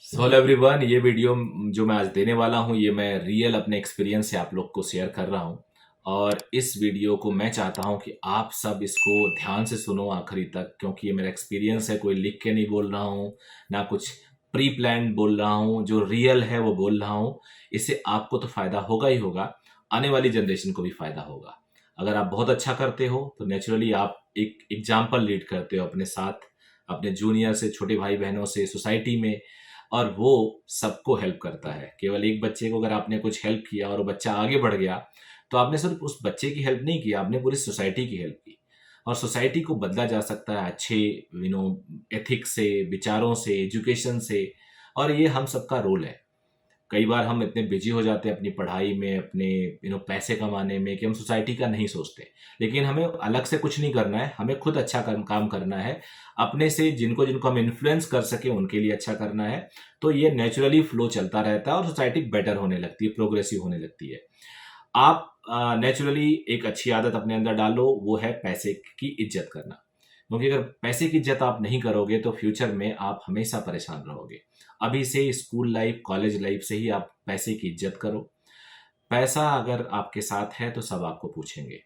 Hello everyone, ये video जो मैं आज देने वाला हूँ ये मैं रियल अपने एक्सपीरियंस से आप लोग को शेयर कर रहा हूँ। और इस वीडियो को मैं चाहता हूँ कि आप सब इसको ध्यान से सुनो आखिरी तक, क्योंकि ये मेरा एक्सपीरियंस है। कोई लिख के नहीं बोल रहा हूँ, ना कुछ प्री प्लान बोल रहा हूँ, जो रियल है वो बोल रहा हूँ। इससे आपको तो फ़ायदा होगा ही होगा, आने वाली जनरेशन को भी फ़ायदा होगा। अगर आप बहुत अच्छा करते हो तो नेचुरली आप एक एग्जाम्पल लीड करते हो अपने साथ, अपने जूनियर से, छोटे भाई बहनों से, सोसाइटी में। और वो सबको हेल्प करता है। केवल एक बच्चे को अगर आपने कुछ हेल्प किया और वो बच्चा आगे बढ़ गया, तो आपने सिर्फ उस बच्चे की हेल्प नहीं की, आपने पूरी सोसाइटी की हेल्प की। और सोसाइटी को बदला जा सकता है अच्छे एथिक्स से, विचारों से, एजुकेशन से। और ये हम सबका रोल है। कई बार हम इतने बिजी हो जाते हैं अपनी पढ़ाई में, अपने पैसे कमाने में, कि हम सोसाइटी का नहीं सोचते। लेकिन हमें अलग से कुछ नहीं करना है, हमें खुद अच्छा काम करना है। अपने से जिनको जिनको हम इन्फ्लुएंस कर सके उनके लिए अच्छा करना है। तो ये नेचुरली फ्लो चलता रहता है और सोसाइटी बेटर होने लगती है, प्रोग्रेसिव होने लगती है। आप नेचुरली एक अच्छी आदत अपने अंदर डालो, वो है पैसे की इज्जत करना। क्योंकि अगर पैसे की इज्जत आप नहीं करोगे तो फ्यूचर में आप हमेशा परेशान रहोगे। अभी से स्कूल लाइफ, कॉलेज लाइफ से ही आप पैसे की इज्जत करो। पैसा अगर आपके साथ है तो सब आपको पूछेंगे।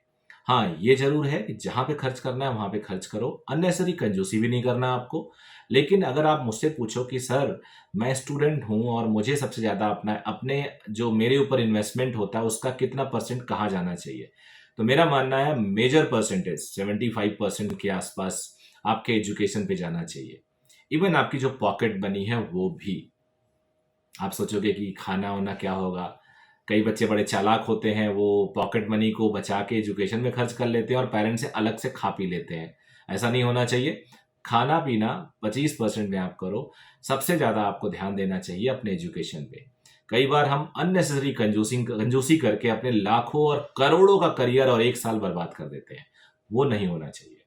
हाँ, ये ज़रूर है कि जहाँ पे खर्च करना है वहाँ पे खर्च करो, अननेसेसरी कंजूसी भी नहीं करना आपको। लेकिन अगर आप मुझसे पूछो कि सर, मैं स्टूडेंट हूँ और मुझे सबसे ज़्यादा अपना अपने जो मेरे ऊपर इन्वेस्टमेंट होता है उसका कितना परसेंट कहाँ जाना चाहिए? तो मेरा मानना है मेजर परसेंटेज 75% के आसपास आपके एजुकेशन पे जाना चाहिए। इवन आपकी जो पॉकेट बनी है वो भी। आप सोचोगे कि खाना-वाना क्या होगा? कई बच्चे बड़े चालाक होते हैं, वो पॉकेट मनी को बचा के एजुकेशन में खर्च कर लेते हैं और पेरेंट्स से अलग से खा पी लेते हैं। ऐसा नहीं होना चाहिए। खाना-पीना 25% में आप करो। सबसे ज़्यादा आपको ध्यान देना चाहिए अपने एजुकेशन पे। कई बार हम अननेसेसरी कंजूसी करके अपने लाखों और करोड़ों का करियर और 1 साल बर्बाद कर देते हैं। वो नहीं होना चाहिए।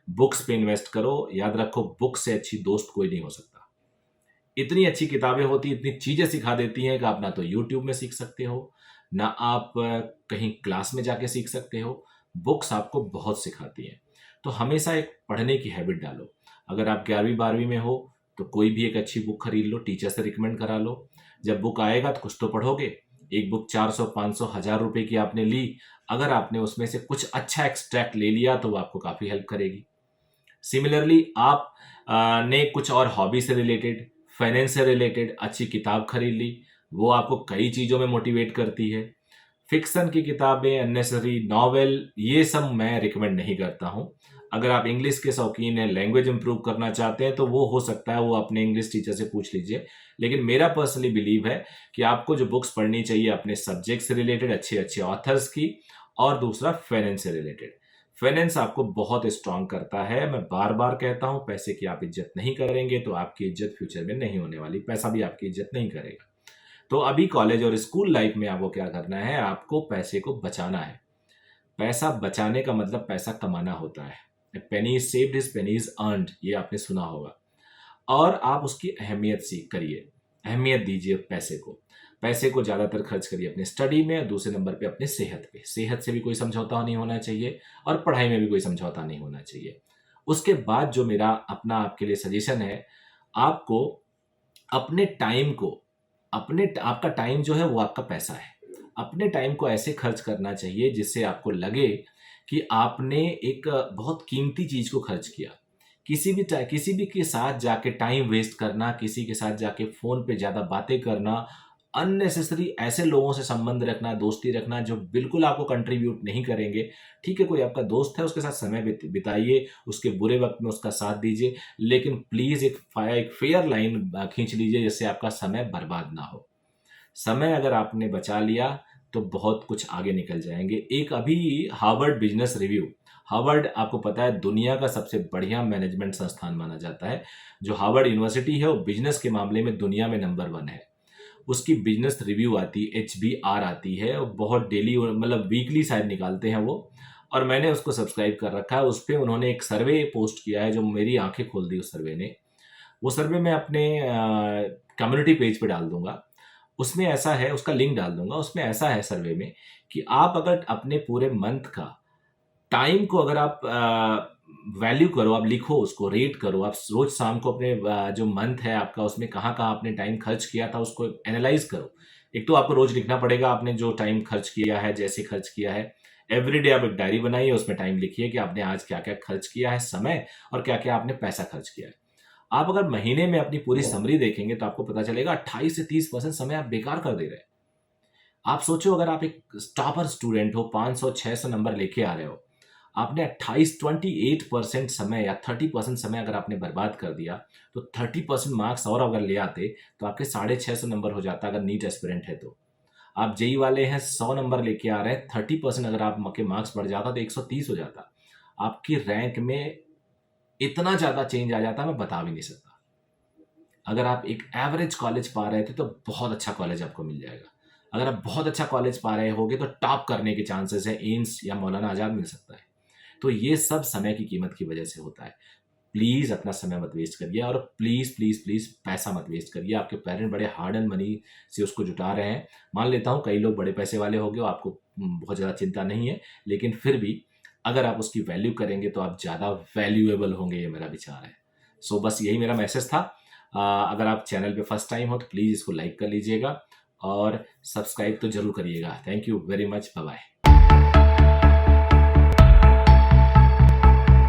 बुक्स पे इन्वेस्ट करो। याद रखो, बुक से अच्छी दोस्त कोई नहीं हो सकता। इतनी अच्छी किताबें होती, इतनी चीज़ें सिखा देती हैं कि आप ना तो यूट्यूब में सीख सकते हो, ना आप कहीं क्लास में जाके सीख सकते हो। बुक्स आपको बहुत सिखाती हैं। तो हमेशा एक पढ़ने की हैबिट डालो। अगर आप 11वीं 12वीं में हो, तो कोई भी एक अच्छी बुक खरीद लो, टीचर से रिकमेंड करा लो। जब बुक आएगा तो कुछ तो पढ़ोगे। एक बुक 400, 500, 1000 रुपए की आपने ली, अगर आपने उसमें से कुछ अच्छा एक्सट्रैक्ट ले लिया तो वो आपको काफ़ी हेल्प करेगी। सिमिलरली आप ने कुछ और हॉबी से रिलेटेड, फाइनेंस से रिलेटेड अच्छी किताब खरीद ली, वो आपको कई चीज़ों में मोटिवेट करती है। फिक्शन की किताबें, अननेसेसरी नॉवेल, ये सब मैं रिकमेंड नहीं करता हूँ। अगर आप इंग्लिश के शौकीन हैं, लैंग्वेज इंप्रूव करना चाहते हैं, तो वो हो सकता है वो अपने इंग्लिश टीचर से पूछ लीजिए। लेकिन मेरा पर्सनली बिलीव है कि आपको जो बुक्स पढ़नी चाहिए अपने सब्जेक्ट से रिलेटेड, अच्छे अच्छे ऑथर्स की। और दूसरा फाइनेंस से रिलेटेड। फाइनेंस आपको बहुत स्ट्रांग करता है। मैं बार बार कहता हूँ, पैसे की आप इज्जत नहीं करेंगे तो आपकी इज्जत फ्यूचर में नहीं होने वाली, पैसा भी आपकी इज्जत नहीं करेगा। तो अभी कॉलेज और स्कूल लाइफ में आपको क्या करना है, आपको पैसे को बचाना है। पैसा बचाने का मतलब पैसा कमाना होता है। Penny is saved is penny is earned, ये आपने सुना होगा। और आप उसकी अहमियत सीख करिए, अहमियत दीजिए पैसे को। पैसे को ज़्यादातर खर्च करिए अपने स्टडी में, और दूसरे नंबर पे अपने सेहत पे। सेहत से भी कोई समझौता नहीं होना चाहिए और पढ़ाई में भी कोई समझौता नहीं होना चाहिए। उसके बाद जो मेरा अपना आपके लिए सजेशन है, आपको अपने टाइम को, अपने आपका टाइम जो है वो आपका पैसा है। अपने टाइम को ऐसे खर्च करना चाहिए जिससे आपको लगे कि आपने एक बहुत कीमती चीज़ को खर्च किया। किसी भी के साथ जाके टाइम वेस्ट करना, किसी के साथ जाके फ़ोन पे ज़्यादा बातें करना, अननेसेसरी ऐसे लोगों से संबंध रखना, दोस्ती रखना जो बिल्कुल आपको कंट्रीब्यूट नहीं करेंगे। ठीक है, कोई आपका दोस्त है, उसके साथ समय बिताइए, उसके बुरे वक़्त में उसका साथ दीजिए, लेकिन प्लीज़ एक फेयर लाइन खींच लीजिए जिससे आपका समय बर्बाद ना हो। समय अगर आपने बचा लिया तो बहुत कुछ आगे निकल जाएँगे। एक अभी हार्वर्ड बिज़नेस रिव्यू, हार्वर्ड आपको पता है दुनिया का सबसे बढ़िया मैनेजमेंट संस्थान माना जाता है। जो हार्वर्ड यूनिवर्सिटी है वो बिज़नेस के मामले में दुनिया में नंबर 1 है। उसकी बिज़नेस रिव्यू आती है, HBR आती है, और बहुत डेली मतलब वीकली शायद निकालते हैं वो। और मैंने उसको सब्सक्राइब कर रखा है। उस पे उन्होंने एक सर्वे पोस्ट किया है जो मेरी आँखें खोल दी उस सर्वे ने। वो सर्वे मैं अपने कम्युनिटी पेज पे डाल दूँगा। उसमें ऐसा है, उसका लिंक डाल दूँगा। उसमें ऐसा है सर्वे में कि आप अगर अपने पूरे मंथ का टाइम को अगर आप वैल्यू करो, आप लिखो उसको, रेट करो। आप रोज शाम को अपने जो मंथ है आपका उसमें कहाँ कहाँ आपने टाइम खर्च किया था उसको एनालाइज करो। एक तो आपको रोज लिखना पड़ेगा आपने जो टाइम खर्च किया है, जैसे खर्च किया है। एवरीडे आप एक डायरी बनाइए, उसमें टाइम लिखिए कि आपने आज क्या क्या खर्च किया है समय, और क्या क्या आपने पैसा खर्च किया है। आप अगर महीने में अपनी पूरी समरी देखेंगे तो आपको पता चलेगा 28 से 30% समय आप बेकार कर दे रहे हैं। आप सोचो अगर आप एक टॉपर स्टूडेंट हो, 500-600 नंबर लेके आ रहे हो, आपने 28% समय या 30% समय अगर आपने बर्बाद कर दिया, तो 30% मार्क्स और अगर ले आते तो आपके 650 नंबर हो जाता अगर नीट एस्पिरेंट है तो। आप जेई वाले हैं, 100 नंबर लेके आ रहे हैं, 30% अगर आप के मार्क्स बढ़ जाता तो 130 हो जाता। आपकी रैंक में इतना ज़्यादा चेंज आ जाता, मैं बता भी नहीं सकता। अगर आप एक एवरेज कॉलेज पा रहे थे तो बहुत अच्छा कॉलेज आपको मिल जाएगा। अगर आप बहुत अच्छा कॉलेज पा रहे होगे तो टॉप करने के चांसेस है, एम्स या मौलाना आजाद मिल सकता है। तो ये सब समय की कीमत की वजह से होता है। प्लीज़ अपना समय मत वेस्ट करिए, और प्लीज़ प्लीज़ प्लीज़ पैसा मत वेस्ट करिए। आपके पेरेंट बड़े हार्ड एंड मनी से उसको जुटा रहे हैं। मान लेता हूँ कई लोग बड़े पैसे वाले होंगे, आपको बहुत ज़्यादा चिंता नहीं है, लेकिन फिर भी अगर आप उसकी वैल्यू करेंगे तो आप ज़्यादा वैल्यूएबल होंगे, ये मेरा विचार है। सो बस यही मेरा मैसेज था। अगर आप चैनल पे फर्स्ट टाइम हो तो प्लीज़ इसको लाइक कर लीजिएगा और सब्सक्राइब तो ज़रूर करिएगा। Thank you very much, bye bye.